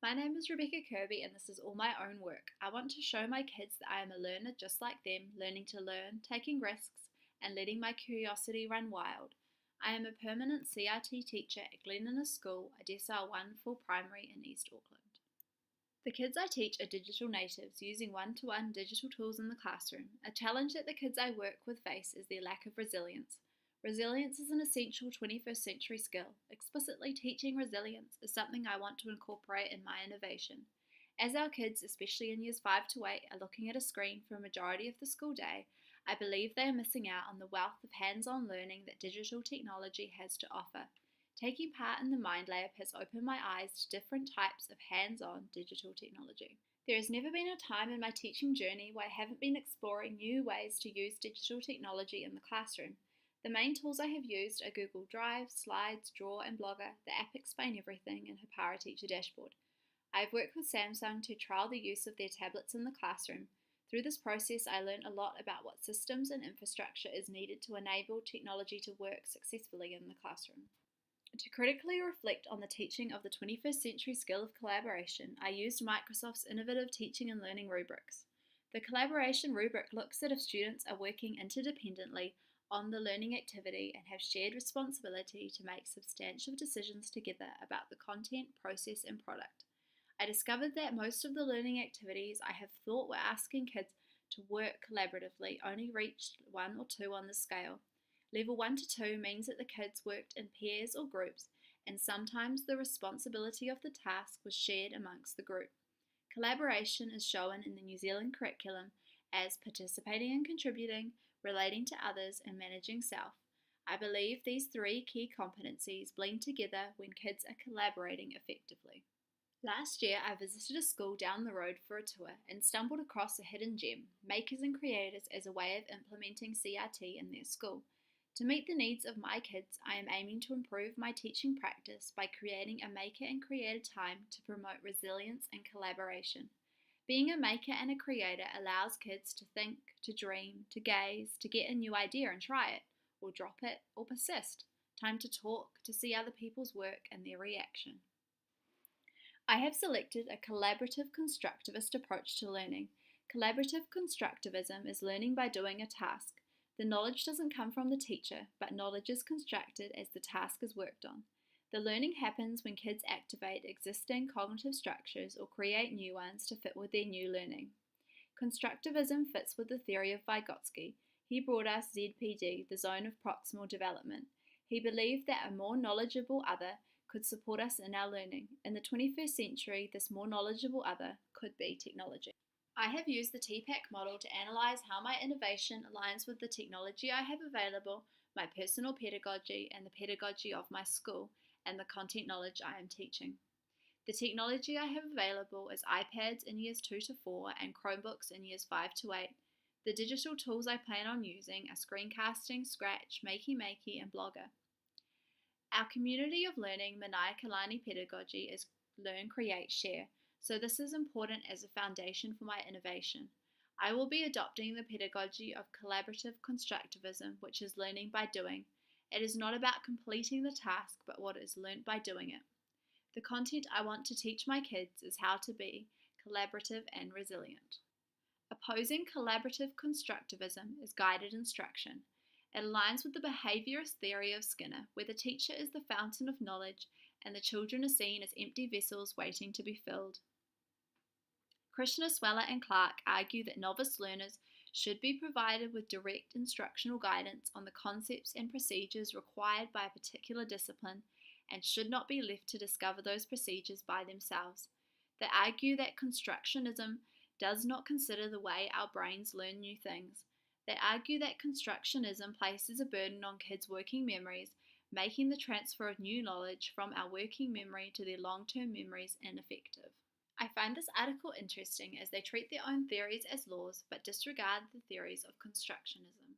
My name is Rebecca Kirby, and this is all my own work. I want to show my kids that I am a learner just like them, learning to learn, taking risks, and letting my curiosity run wild. I am a permanent CRT teacher at Glen Innes School, a Decile 1 full primary in East Auckland. The kids I teach are digital natives, using one-to-one digital tools in the classroom. A challenge that the kids I work with face is their lack of resilience. Resilience is an essential 21st century skill. Explicitly teaching resilience is something I want to incorporate in my innovation. As our kids, especially in years 5 to 8, are looking at a screen for a majority of the school day, I believe they are missing out on the wealth of hands-on learning that digital technology has to offer. Taking part in the Mind Lab has opened my eyes to different types of hands-on digital technology. There has never been a time in my teaching journey where I haven't been exploring new ways to use digital technology in the classroom. The main tools I have used are Google Drive, Slides, Draw and Blogger, the app Explain Everything and her Teacher dashboard. I have worked with Samsung to trial the use of their tablets in the classroom. Through this process, I learned a lot about what systems and infrastructure is needed to enable technology to work successfully in the classroom. To critically reflect on the teaching of the 21st century skill of collaboration, I used Microsoft's innovative teaching and learning rubrics. The collaboration rubric looks at if students are working interdependently on the learning activity and have shared responsibility to make substantive decisions together about the content, process, and product. I discovered that most of the learning activities I have thought were asking kids to work collaboratively only reached 1 or 2 on the scale. Level 1 to 2 means that the kids worked in pairs or groups, and sometimes the responsibility of the task was shared amongst the group. Collaboration is shown in the New Zealand curriculum as participating and contributing, relating to others, and managing self. I believe these 3 key competencies blend together when kids are collaborating effectively. Last year, I visited a school down the road for a tour and stumbled across a hidden gem, Makers and Creators, as a way of implementing CRT in their school. To meet the needs of my kids, I am aiming to improve my teaching practice by creating a maker and creator time to promote resilience and collaboration. Being a maker and a creator allows kids to think, to dream, to gaze, to get a new idea and try it, or drop it, or persist. Time to talk, to see other people's work and their reaction. I have selected a collaborative constructivist approach to learning. Collaborative constructivism is learning by doing a task. The knowledge doesn't come from the teacher, but knowledge is constructed as the task is worked on. The learning happens when kids activate existing cognitive structures or create new ones to fit with their new learning. Constructivism fits with the theory of Vygotsky. He brought us ZPD, the zone of proximal development. He believed that a more knowledgeable other could support us in our learning. In the 21st century, this more knowledgeable other could be technology. I have used the TPAC model to analyse how my innovation aligns with the technology I have available, my personal pedagogy, and the pedagogy of my school, and the content knowledge I am teaching. The technology I have available is iPads in years 2 to 4 and Chromebooks in years 5 to 8. The digital tools I plan on using are screencasting, Scratch, Makey, and Blogger. Our community of learning Manaiakalani pedagogy is learn, create, share, so this is important as a foundation for my innovation. I will be adopting the pedagogy of collaborative constructivism, which is learning by doing. It is not about completing the task, but what is learnt by doing it. The content I want to teach my kids is how to be collaborative and resilient. Opposing collaborative constructivism is guided instruction. It aligns with the behaviourist theory of Skinner, where the teacher is the fountain of knowledge and the children are seen as empty vessels waiting to be filled. Krishna, Sweller and Clark argue that novice learners should be provided with direct instructional guidance on the concepts and procedures required by a particular discipline and should not be left to discover those procedures by themselves. They argue that constructionism does not consider the way our brains learn new things. They argue that constructionism places a burden on kids' working memories, making the transfer of new knowledge from our working memory to their long-term memories ineffective. I find this article interesting as they treat their own theories as laws but disregard the theories of constructionism.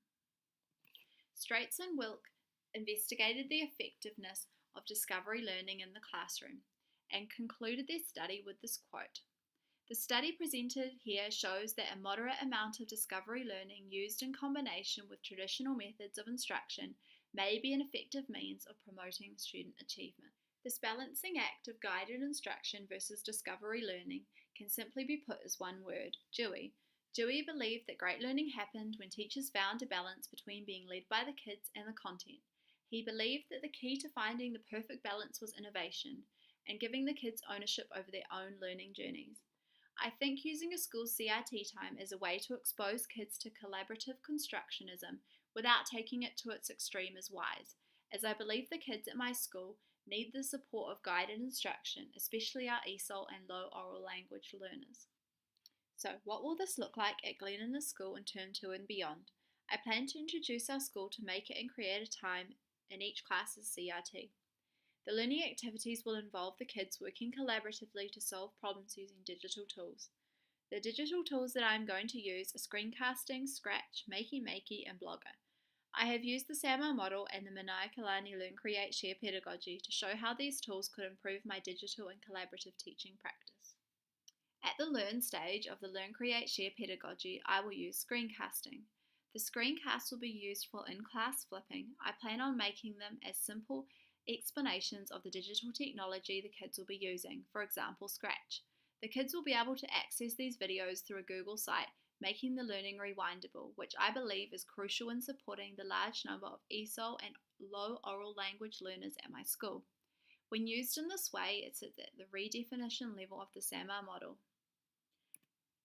Straits and Wilk investigated the effectiveness of discovery learning in the classroom and concluded their study with this quote: "The study presented here shows that a moderate amount of discovery learning used in combination with traditional methods of instruction may be an effective means of promoting student achievement." This balancing act of guided instruction versus discovery learning can simply be put as one word: Dewey. Dewey believed that great learning happened when teachers found a balance between being led by the kids and the content. He believed that the key to finding the perfect balance was innovation and giving the kids ownership over their own learning journeys. I think using a school's CIT time as a way to expose kids to collaborative constructionism without taking it to its extreme is wise, as I believe the kids at my school need the support of guided instruction, especially our ESOL and low oral language learners. So, what will this look like at Glen Innes School in Term 2 and beyond? I plan to introduce our school to make it and create a time in each class's CRT. The learning activities will involve the kids working collaboratively to solve problems using digital tools. The digital tools that I am going to use are screencasting, Scratch, Makey, and Blogger. I have used the SAMR model and the Manaiakalani Learn, Create, Share pedagogy to show how these tools could improve my digital and collaborative teaching practice. At the Learn stage of the Learn, Create, Share pedagogy, I will use screencasting. The screencasts will be used for in-class flipping. I plan on making them as simple explanations of the digital technology the kids will be using, for example, Scratch. The kids will be able to access these videos through a Google site, making the learning rewindable, which I believe is crucial in supporting the large number of ESOL and low oral language learners at my school. When used in this way, it sits at the redefinition level of the SAMR model.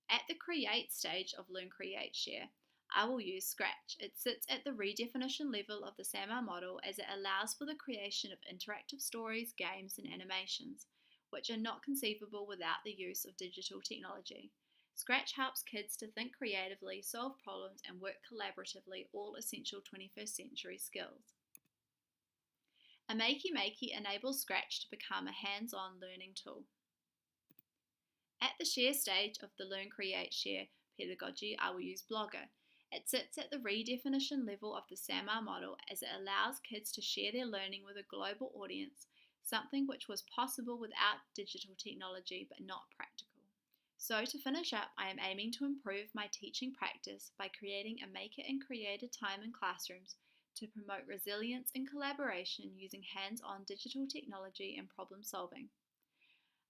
At the Create stage of Learn, Create, Share, I will use Scratch. It sits at the redefinition level of the SAMR model as it allows for the creation of interactive stories, games, and animations, which are not conceivable without the use of digital technology. Scratch helps kids to think creatively, solve problems, and work collaboratively, all essential 21st century skills. A Makey enables Scratch to become a hands-on learning tool. At the Share stage of the Learn, Create, Share pedagogy, I will use Blogger. It sits at the redefinition level of the SAMR model as it allows kids to share their learning with a global audience, something which was possible without digital technology but not practical. So to finish up, I am aiming to improve my teaching practice by creating a make it and create a time in classrooms to promote resilience and collaboration using hands-on digital technology and problem solving.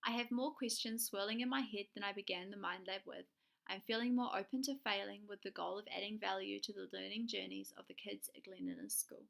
I have more questions swirling in my head than I began the Mind Lab with. I'm feeling more open to failing with the goal of adding value to the learning journeys of the kids at Glen Innes School.